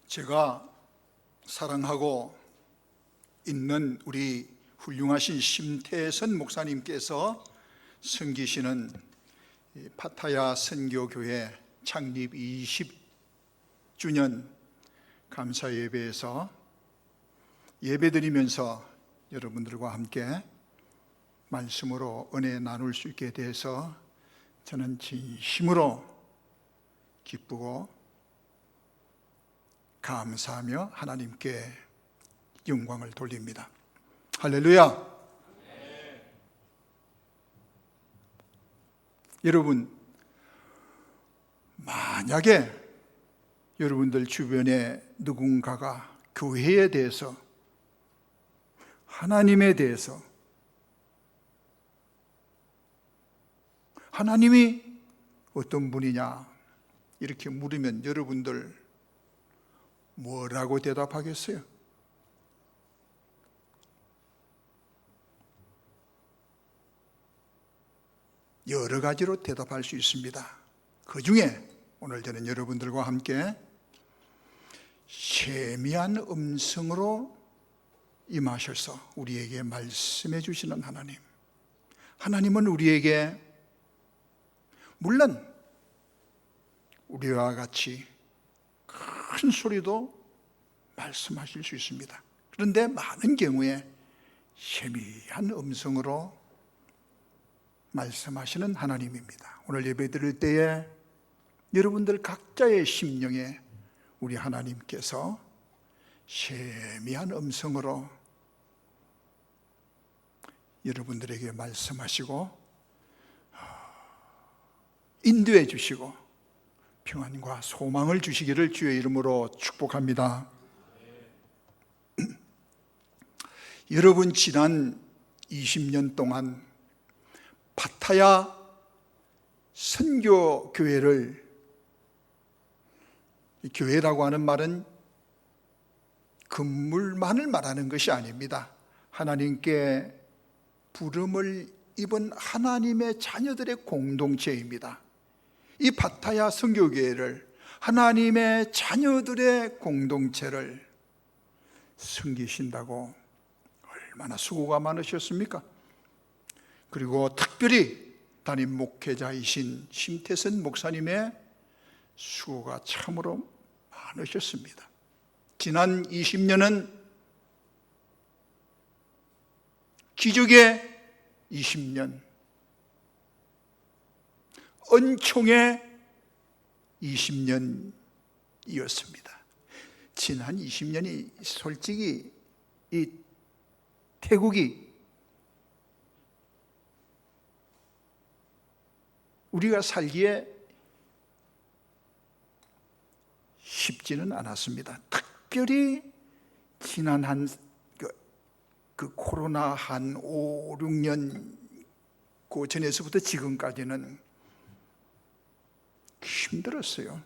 제가 사랑하고 있는 우리 훌륭하신 심태선 목사님께서 섬기시는 파타야 선교교회 창립 20주년 감사 예배에서 예배드리면서 여러분들과 함께 말씀으로 은혜 나눌 수 있게 돼서 저는 진심으로 기쁘고 감사하며 하나님께 영광을 돌립니다. 할렐루야. 여러분, 만약에 여러분들 주변에 누군가가 교회에 대해서, 하나님에 대해서, 하나님이 어떤 분이냐 이렇게 물으면 여러분들 뭐라고 대답하겠어요? 여러 가지로 대답할 수 있습니다. 그 중에 오늘 저는 여러분들과 함께 세미한 음성으로 임하셔서 우리에게 말씀해 주시는 하나님, 하나님은 우리에게 물론 우리와 같이 큰 소리도 말씀하실 수 있습니다. 그런데 많은 경우에 세미한 음성으로 말씀하시는 하나님입니다. 오늘 예배 드릴 때에 여러분들 각자의 심령에 우리 하나님께서 세미한 음성으로 여러분들에게 말씀하시고 인도해 주시고 평안과 소망을 주시기를 주의 이름으로 축복합니다. 여러분, 지난 20년 동안 파타야 선교교회를, 교회라고 하는 말은 건물만을 말하는 것이 아닙니다. 하나님께 부름을 입은 하나님의 자녀들의 공동체입니다. 이 파타야 선교교회를, 하나님의 자녀들의 공동체를 섬기신다고 얼마나 수고가 많으셨습니까? 그리고 특별히 담임 목회자이신 심태선 목사님의 수고가 참으로 많으셨습니다. 지난 20년은 기적의 20년, 은총의 20년이었습니다. 지난 20년이 솔직히 이 태국이 우리가 살기에 쉽지는 않았습니다. 특별히 지난 그 코로나 한 5, 6년 그 전에서부터 지금까지는 힘들었어요.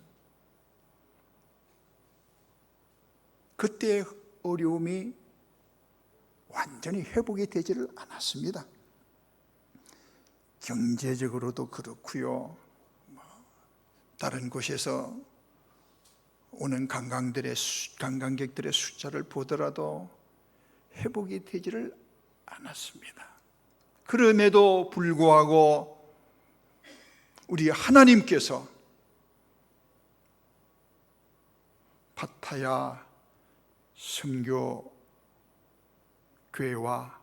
그때의 어려움이 완전히 회복이 되지를 않았습니다. 경제적으로도 그렇고요, 다른 곳에서 오는 관광객들의 숫자를 보더라도 회복이 되지를 않았습니다. 그럼에도 불구하고 우리 하나님께서 파타야 선교교회와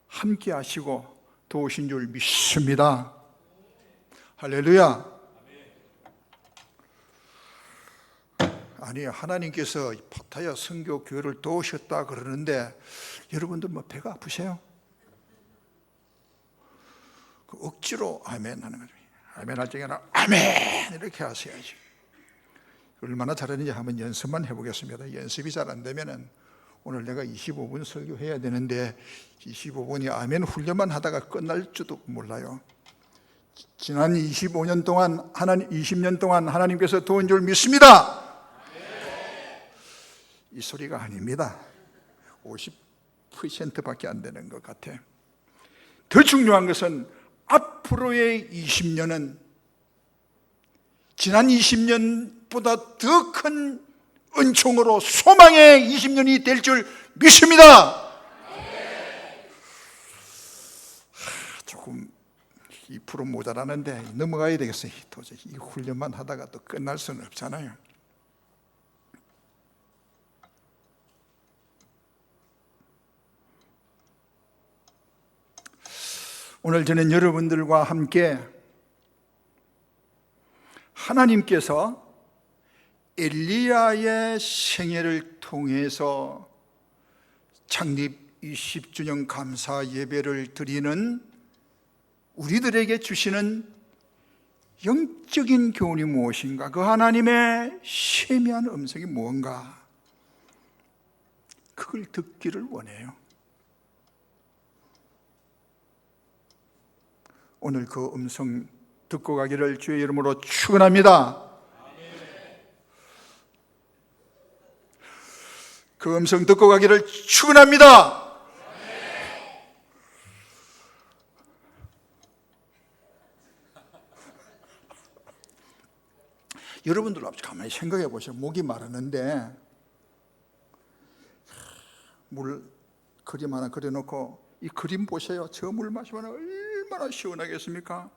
함께 하시고 도우신 줄 믿습니다. 할렐루야. 아니, 하나님께서 파타야 선교교회를 도우셨다 그러는데 여러분들 뭐 배가 아프세요? 그 억지로 아멘 하는 거죠. 아멘 할 적에는 아멘 이렇게 하셔야지. 얼마나 잘하는지 한번 연습만 해보겠습니다. 연습이 잘 안 되면은 오늘 내가 25분 설교해야 되는데 25분이 아멘 훈련만 하다가 끝날 줄도 몰라요. 지난 25년 동안 20년 동안 하나님께서 도운 줄 믿습니다. 이 소리가 아닙니다. 50%밖에 안 되는 것 같아. 더 중요한 것은 앞으로의 20년은 지난 20년보다 더 큰 은총으로 소망의 20년이 될 줄 믿습니다. 조금 2% 모자라는데 넘어가야 되겠어요. 도저히 이 훈련만 하다가 또 끝날 수는 없잖아요. 오늘 저는 여러분들과 함께 하나님께서 엘리야의 생애를 통해서 창립 20주년 감사 예배를 드리는 우리들에게 주시는 영적인 교훈이 무엇인가? 그 하나님의 세미한 음성이 무언가? 그걸 듣기를 원해요. 오늘 그 음성 듣고 가기를 주의 이름으로 축원합니다. 그 음성 듣고 가기를 축원합니다. 여러분들 가만히 생각해 보세요. 목이 마르는데 물 그림 하나 그려놓고 이 그림 보세요. 저 물 마시면 얼마나 시원하겠습니까?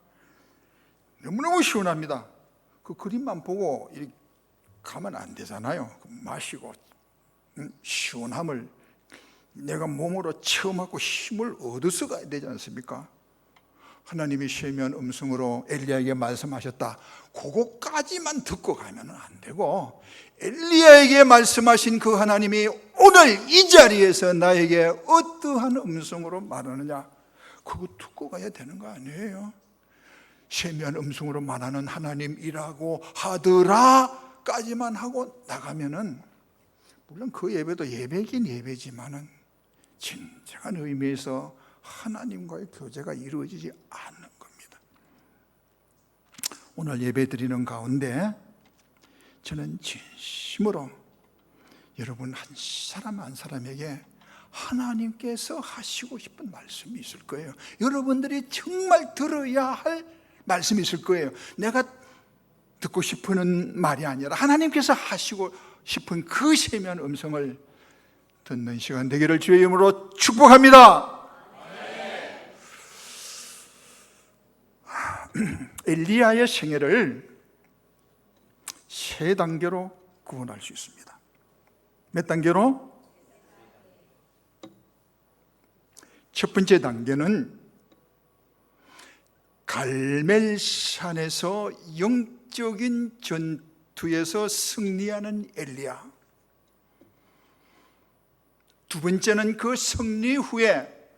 너무너무 시원합니다. 그 그림만 보고 이렇게 가면 안 되잖아요. 마시고 시원함을 내가 몸으로 체험하고 힘을 얻어서 가야 되지 않습니까? 하나님이 세미한 음성으로 엘리야에게 말씀하셨다. 그거까지만 듣고 가면 안 되고 엘리야에게 말씀하신 그 하나님이 오늘 이 자리에서 나에게 어떠한 음성으로 말하느냐, 그거 듣고 가야 되는 거 아니에요? 세미한 음성으로 말하는 하나님이라고 하더라 까지만 하고 나가면은 물론 그 예배도 예배긴 예배지만은 진정한 의미에서 하나님과의 교제가 이루어지지 않는 겁니다. 오늘 예배 드리는 가운데 저는 진심으로 여러분 한 사람 한 사람에게 하나님께서 하시고 싶은 말씀이 있을 거예요. 여러분들이 정말 들어야 할 말씀이 있을 거예요. 내가 듣고 싶은 말이 아니라 하나님께서 하시고 싶은 그 세미한 음성을 듣는 시간 되기를 주의 이름으로 축복합니다. 엘리야의 생애를 세 단계로 구분할 수 있습니다. 몇 단계로? 첫 번째 단계는 갈멜산에서 영적인 전투에서 승리하는 엘리야. 두 번째는 그 승리 후에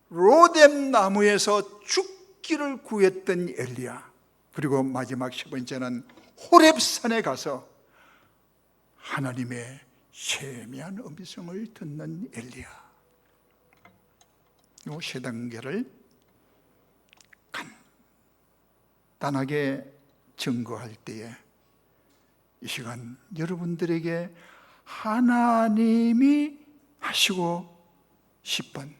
로뎀 나무에서 죽기를 구했던 엘리야. 그리고 마지막 세 번째는 호렙산에 가서 하나님의 세미한 음성을 듣는 엘리야. 이 세 단계를 간단하게 증거할 때에 이 시간 여러분들에게 하나님이 하시고 싶은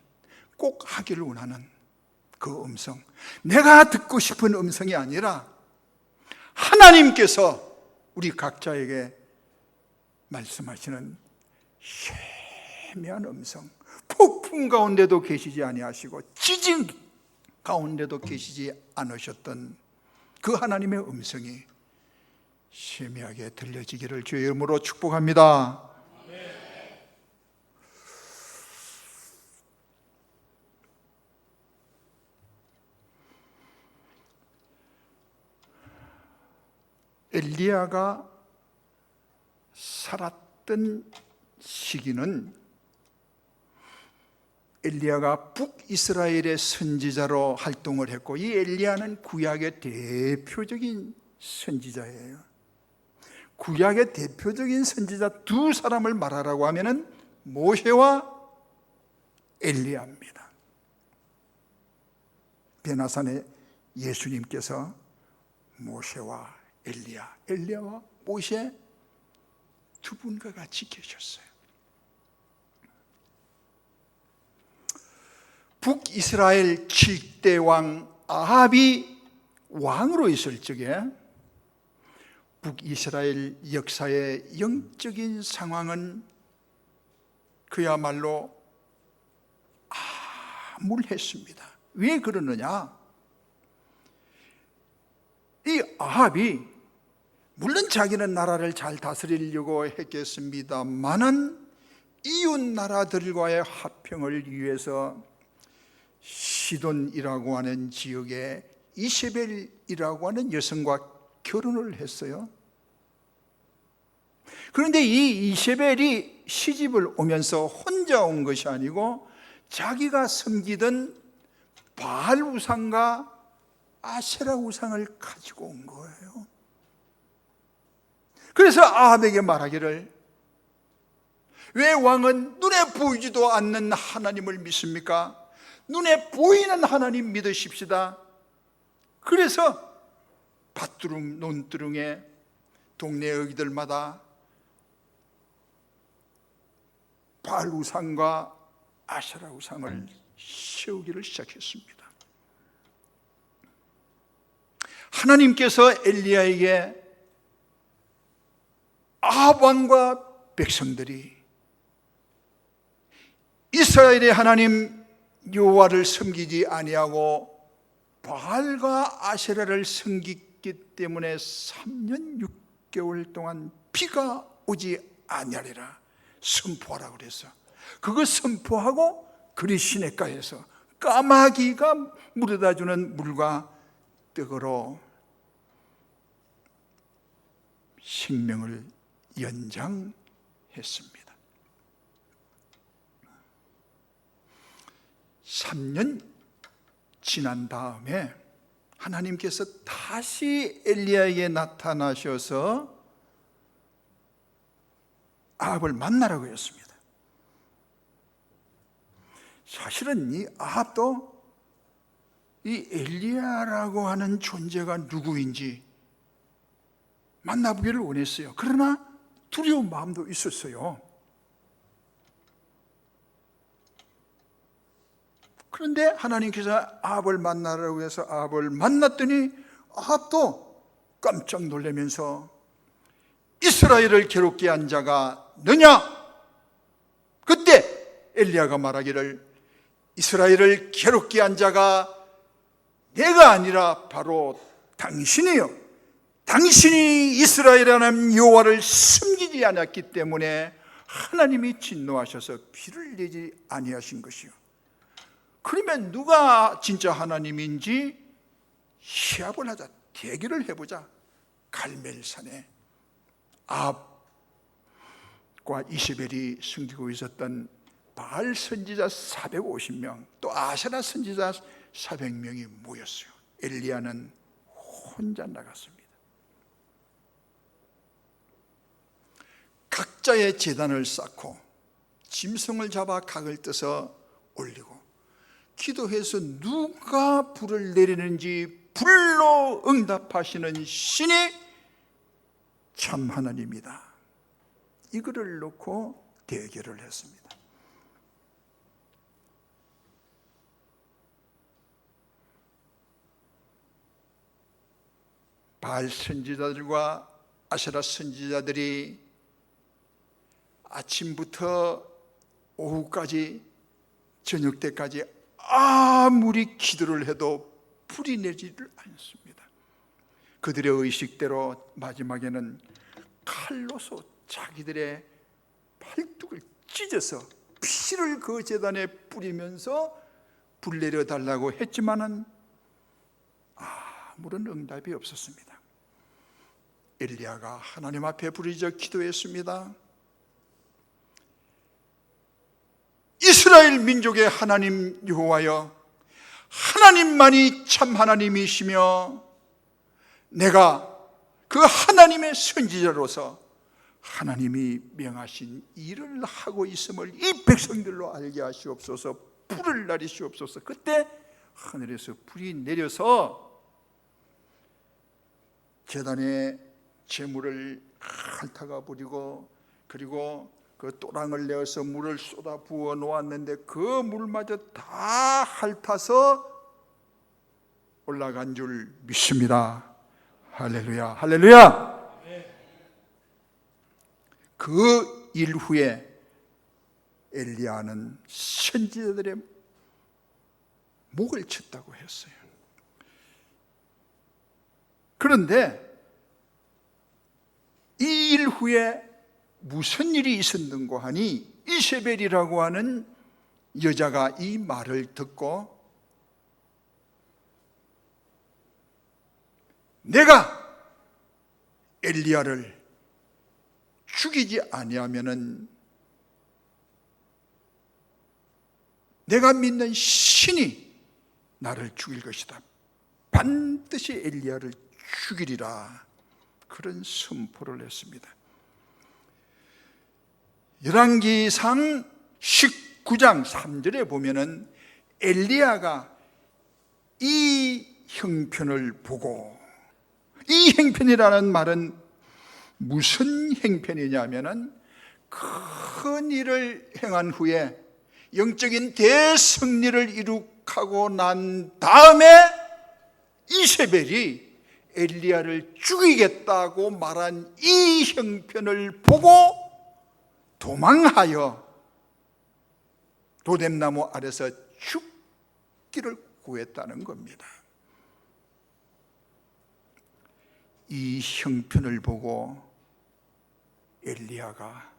꼭 하기를 원하는 그 음성, 내가 듣고 싶은 음성이 아니라 하나님께서 우리 각자에게 말씀하시는 세미한 음성, 폭풍 가운데도 계시지 아니하시고 지진 가운데도 계시지 않으셨던 그 하나님의 음성이 세미하게 들려지기를 주의 이름으로 축복합니다. 엘리야가 살았던 시기는 엘리야가 북이스라엘의 선지자로 활동을 했고, 이 엘리야는 구약의 대표적인 선지자예요. 구약의 대표적인 선지자 두 사람을 말하라고 하면은 모세와 엘리야입니다. 베나산에 예수님께서 모세와 엘리야와 모세 두 분과 같이 계셨어요. 북이스라엘 7대 왕 아합이 왕으로 있을 적에 북이스라엘 역사의 영적인 상황은 그야말로 암울했습니다. 왜 그러느냐? 이 아합이 물론 자기는 나라를 잘 다스리려고 했겠습니다만은 이웃 나라들과의 화평을 위해서 시돈이라고 하는 지역에 이세벨이라고 하는 여성과 결혼을 했어요. 그런데 이 이세벨이 시집을 오면서 혼자 온 것이 아니고 자기가 섬기던 바알 우상과 아세라 우상을 가지고 온 거예요. 그래서 아합에게 말하기를, 왜 왕은 눈에 보이지도 않는 하나님을 믿습니까? 눈에 보이는 하나님 믿으십시다. 그래서 밭두릉 논두릉에 동네 어귀들마다 바알 우상과 아세라 우상을 세우기를 시작했습니다. 하나님께서 엘리야에게 아합 왕과 백성들이 이스라엘의 하나님 여호와를 섬기지 아니하고 바알과 아세라를 섬기기 때문에 3년 6개월 동안 비가 오지 아니하리라 선포하라고 그랬어. 그거 선포하고 그리 시냇가에서 까마귀가 물에다 주는 물과 떡으로 생명을 연장했습니다. 3년 지난 다음에 하나님께서 다시 엘리야에게 나타나셔서 아합을 만나라고 했습니다. 사실은 이 아합도 이 엘리야라고 하는 존재가 누구인지 만나보기를 원했어요. 그러나 두려운 마음도 있었어요. 그런데 하나님께서 아합을 만나라고 해서 아합을 만났더니 아합도 깜짝 놀라면서 이스라엘을 괴롭게 한 자가 너냐? 그때 엘리야가 말하기를 이스라엘을 괴롭게 한 자가 내가 아니라 바로 당신이요, 당신이 이스라엘 하나님 여호와를 숨기지 않았기 때문에 하나님이 진노하셔서 비를 내지 아니하신 것이요. 그러면 누가 진짜 하나님인지 시합을 하자, 대결을 해보자. 갈멜산에 아합과 이세벨이 숨기고 있었던 바알 선지자 450명, 또 아세라 선지자 400명이 모였어요. 엘리야는 혼자 나갔습니다. 각자의 제단을 쌓고 짐승을 잡아 각을 떠서 올리고 기도해서 누가 불을 내리는지 불로 응답하시는 신이 참 하나님이다. 이거를 놓고 대결을 했습니다. 바알 선지자들과 아세라 선지자들이 아침부터 오후까지 저녁 때까지 아무리 기도를 해도 불이 내지를 않습니다. 그들의 의식대로 마지막에는 칼로서 자기들의 팔뚝을 찢어서 피를 그 제단에 뿌리면서 불 내려달라고 했지만은 아무런 응답이 없었습니다. 엘리야가 하나님 앞에 부르짖어 기도했습니다. 이스라엘 민족의 하나님 여호와여, 하나님만이 참 하나님이시며 내가 그 하나님의 선지자로서 하나님이 명하신 일을 하고 있음을 이 백성들로 알게 하시옵소서. 불을 내리시옵소서. 그때 하늘에서 불이 내려서 제단에 제물을 핥아가 버리고, 그리고 그 또랑을 내어서 물을 쏟아 부어 놓았는데 그 물마저 다 핥아서 올라간 줄 믿습니다. 할렐루야, 할렐루야. 그 일 후에 엘리야는 선지자들의 목을 쳤다고 했어요. 그런데 이 일 후에 무슨 일이 있었는고 하니 이세벨이라고 하는 여자가 이 말을 듣고 내가 엘리야를 죽이지 아니하면은 내가 믿는 신이 나를 죽일 것이다. 반드시 엘리야를 죽이리라. 그런 선포를 했습니다. 열왕기상 19장 3절에 보면은 엘리야가 이 형편을 보고, 이 형편이라는 말은 무슨 형편이냐면은 큰 일을 행한 후에 영적인 대승리를 이룩하고 난 다음에 이세벨이 엘리야를 죽이겠다고 말한 이 형편을 보고 도망하여 로뎀나무 아래서 죽기를 구했다는 겁니다. 이 형편을 보고 엘리야가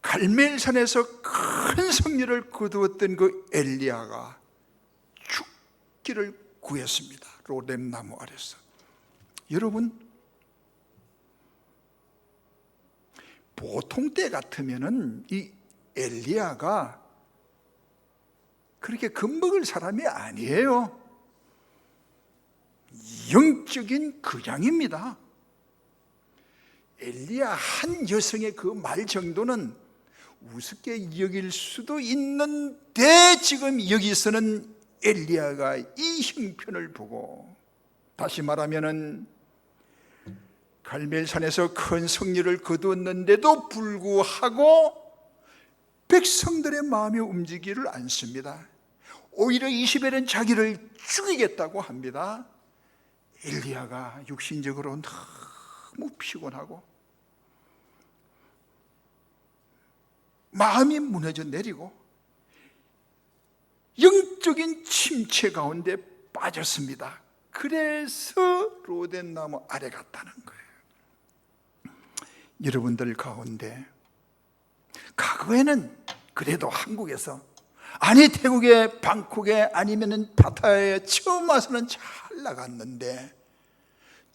갈멜산에서 큰 승리를 거두었던 그 엘리야가 죽기를 구했습니다. 로뎀나무 아래서. 여러분, 보통 때 같으면은 이 엘리야가 그렇게 겁먹을 사람이 아니에요. 영적인 극장입니다. 엘리야 한 여성의 그 말 정도는 우습게 여길 수도 있는데 지금 여기서는 엘리야가 이 형편을 보고, 다시 말하면은 갈멜산에서 큰 승리를 거두었는데도 불구하고 백성들의 마음이 움직이지를 않습니다. 오히려 이세벨은 자기를 죽이겠다고 합니다. 엘리야가 육신적으로 너무 피곤하고 마음이 무너져 내리고 영적인 침체 가운데 빠졌습니다. 그래서 로뎀나무 아래 갔다는 거예요. 여러분들 가운데 과거에는 그래도 한국에서, 아니 태국의 방콕에 아니면은 파타야에 처음 와서는 잘 나갔는데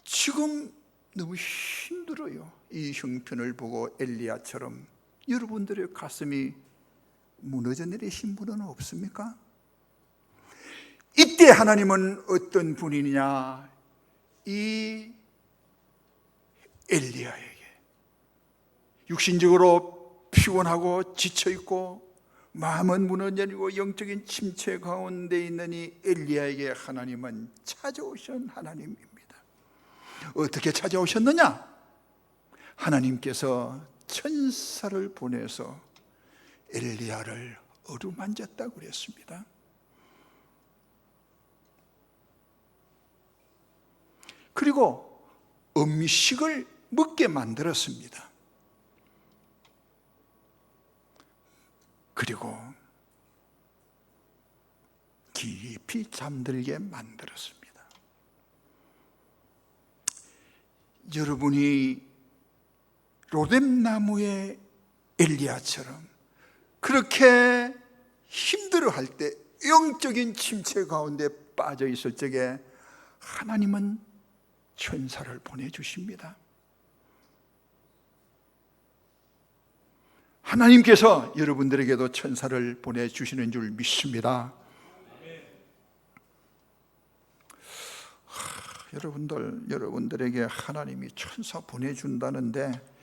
지금 너무 힘들어요. 이 형편을 보고 엘리야처럼 여러분들의 가슴이 무너져 내리신 분은 없습니까? 이때 하나님은 어떤 분이냐? 이 엘리야에게 육신적으로 피곤하고 지쳐있고 마음은 무너져지고 영적인 침체 가운데 있는 이 엘리야에게 하나님은 찾아오신 하나님입니다. 어떻게 찾아오셨느냐? 하나님께서 천사를 보내서 엘리야를 어루만졌다고 그랬습니다. 그리고 음식을 먹게 만들었습니다. 그리고 깊이 잠들게 만들었습니다. 여러분이 로뎀나무의 엘리야처럼 그렇게 힘들어할 때, 영적인 침체 가운데 빠져 있을 적에 하나님은 천사를 보내주십니다. 하나님께서 여러분들에게도 천사를 보내주시는 줄 믿습니다. 여러분들에게 하나님이 천사 보내준다는데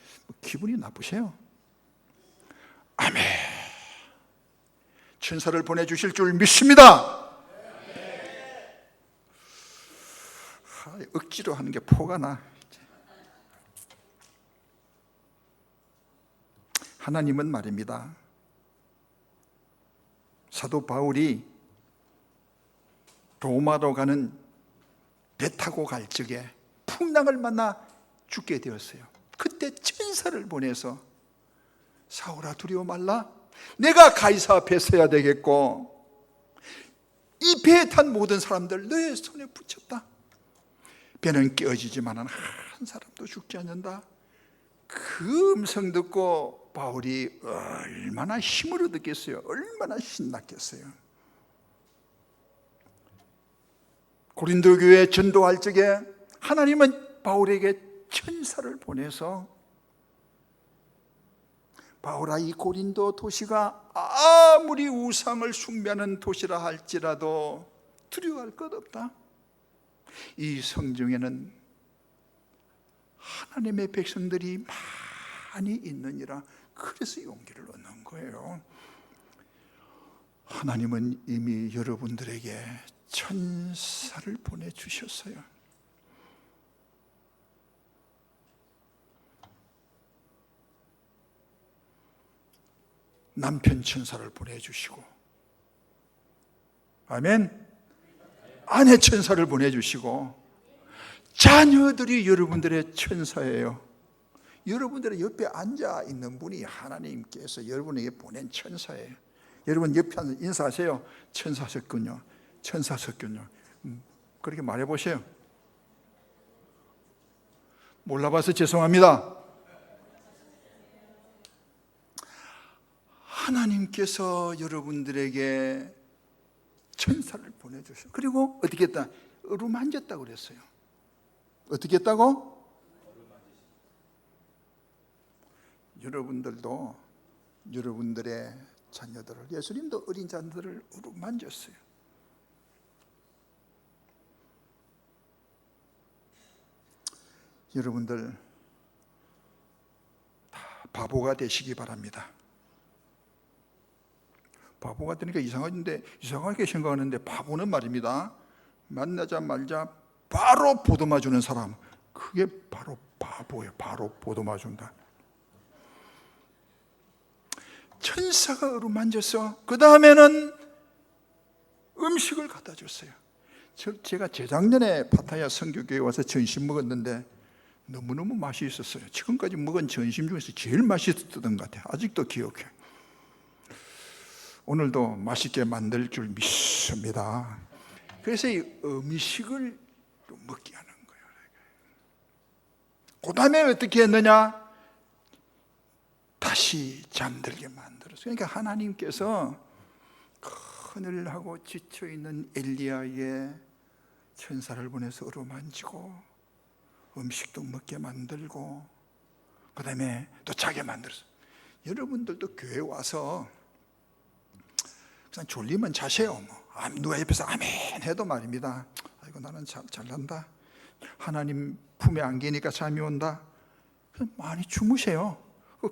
기분이 나쁘세요? 아멘. 천사를 보내주실 줄 믿습니다. 억지로 하는 게 포가 나. 하나님은 말입니다, 사도 바울이 로마로 가는 배 타고 갈 적에 풍랑을 만나 죽게 되었어요. 그때 천사 천사를 보내서 사울아 두려워 말라, 내가 가이사 앞에 서야 되겠고 이 배에 탄 모든 사람들 너의 손에 붙였다. 배는 깨어지지만 한 사람도 죽지 않는다. 그 음성 듣고 바울이 얼마나 힘을 얻었겠어요. 얼마나 신났겠어요. 고린도 교회에 전도할 적에 하나님은 바울에게 천사를 보내서 바울아, 이 고린도 도시가 아무리 우상을 숭배하는 도시라 할지라도 두려워할 것 없다. 이 성중에는 하나님의 백성들이 많이 있느니라. 그래서 용기를 얻는 거예요. 하나님은 이미 여러분들에게 천사를 보내주셨어요. 남편 천사를 보내주시고, 아멘. 아내 천사를 보내주시고, 자녀들이 여러분들의 천사예요. 여러분들의 옆에 앉아 있는 분이 하나님께서 여러분에게 보낸 천사예요. 여러분 옆에 앉아 인사하세요. 천사셨군요. 천사셨군요. 그렇게 말해보세요. 몰라봐서 죄송합니다. 하나님께서 여러분들에게 천사를 보내주셨어요. 그리고 어떻게 했다? 어루만졌다고 그랬어요. 어떻게 했다고? 여러분들도 여러분들의 자녀들을, 예수님도 어린 자녀들을 어루만졌어요. 여러분들 다 바보가 되시기 바랍니다. 바보가 되니까 이상하게 생각하는데, 바보는 말입니다, 만나자마자 바로 보듬어 주는 사람, 그게 바로 바보예요. 바로 보듬어 준다. 천사가 어루만져서 그 다음에는 음식을 갖다 줬어요. 제가 재작년에 파타야 선교교회에 와서 점심 먹었는데 너무너무 맛이 있었어요. 지금까지 먹은 점심 중에서 제일 맛있었던 것 같아요. 아직도 기억해요. 오늘도 맛있게 만들 줄 믿습니다. 그래서 이 음식을 먹게 하는 거예요. 그 다음에 어떻게 했느냐? 다시 잠들게 만들었어요. 그러니까 하나님께서 그늘하고 지쳐있는 엘리야에게 천사를 보내서 어루만지고 음식도 먹게 만들고 그 다음에 또 자게 만들었어요. 여러분들도 교회 와서 그냥 졸리면 자세요. 누가 옆에서 아멘 해도 말입니다, 아이고 나는 잘난다, 하나님 품에 안기니까 잠이 온다, 많이 주무세요.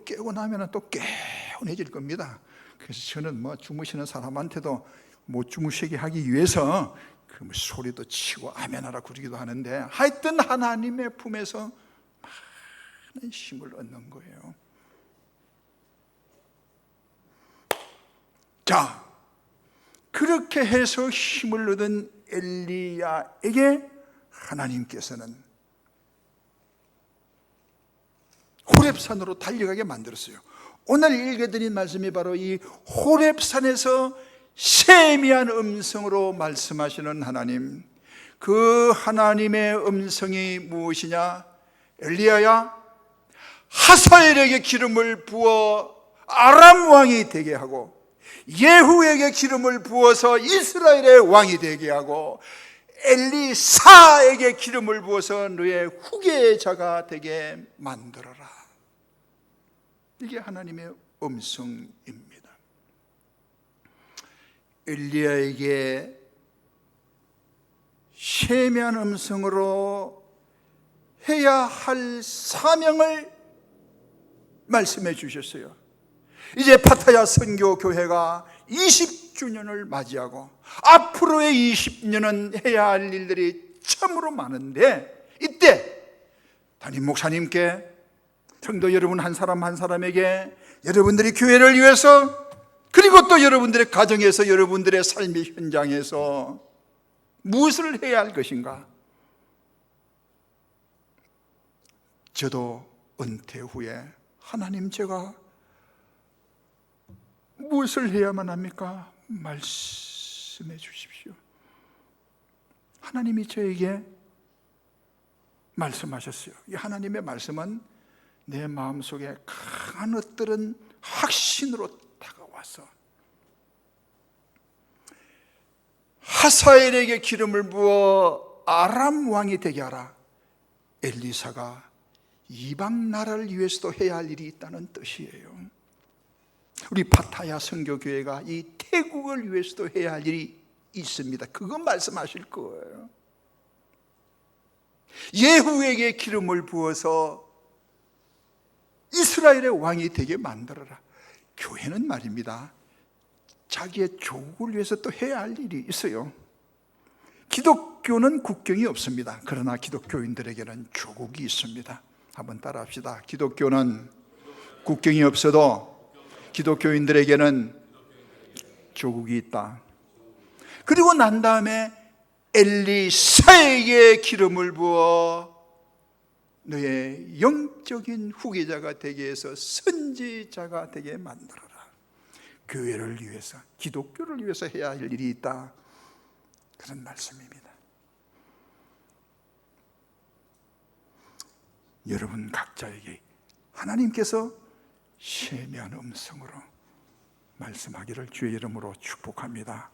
깨고 나면 또 개운해질 겁니다. 그래서 저는 주무시는 사람한테도 못 주무시게 하기 위해서 소리도 치고 아멘하라 그러기도 하는데, 하여튼 하나님의 품에서 많은 힘을 얻는 거예요. 자, 그렇게 해서 힘을 얻은 엘리야에게 하나님께서는 호렙산으로 달려가게 만들었어요. 오늘 읽어드린 말씀이 바로 이 호렙산에서 세미한 음성으로 말씀하시는 하나님, 그 하나님의 음성이 무엇이냐? 엘리야야, 하사엘에게 기름을 부어 아람 왕이 되게 하고, 예후에게 기름을 부어서 이스라엘의 왕이 되게 하고, 엘리사에게 기름을 부어서 너의 후계자가 되게 만들어라. 이게 하나님의 음성입니다. 엘리야에게 세미한 음성으로 해야 할 사명을 말씀해 주셨어요. 이제 파타야 선교교회가 20주년을 맞이하고 앞으로의 20년은 해야 할 일들이 참으로 많은데, 이때 담임 목사님께, 성도 여러분 한 사람 한 사람에게, 여러분들이 교회를 위해서, 그리고 또 여러분들의 가정에서, 여러분들의 삶의 현장에서 무엇을 해야 할 것인가? 저도 은퇴 후에 하나님, 제가 무엇을 해야만 합니까? 말씀해 주십시오. 하나님이 저에게 말씀하셨어요. 이 하나님의 말씀은 내 마음속에 강한 어떤 확신으로 다가와서 하사엘에게 기름을 부어 아람 왕이 되게 하라. 엘리사가 이방 나라를 위해서도 해야 할 일이 있다는 뜻이에요. 우리 파타야 선교교회가 이 태국을 위해서도 해야 할 일이 있습니다. 그건 말씀하실 거예요. 예후에게 기름을 부어서 이스라엘의 왕이 되게 만들어라. 교회는 말입니다, 자기의 조국을 위해서 또 해야 할 일이 있어요. 기독교는 국경이 없습니다. 그러나 기독교인들에게는 조국이 있습니다. 한번 따라합시다. 기독교는 국경이 없어도 기독교인들에게는 조국이 있다. 그리고 난 다음에 엘리사에게 기름을 부어 너의 영적인 후계자가 되게 해서 선지자가 되게 만들어라. 교회를 위해서, 기독교를 위해서 해야 할 일이 있다. 그런 말씀입니다. 여러분 각자에게 하나님께서 세미한 음성으로 말씀하기를 주의 이름으로 축복합니다.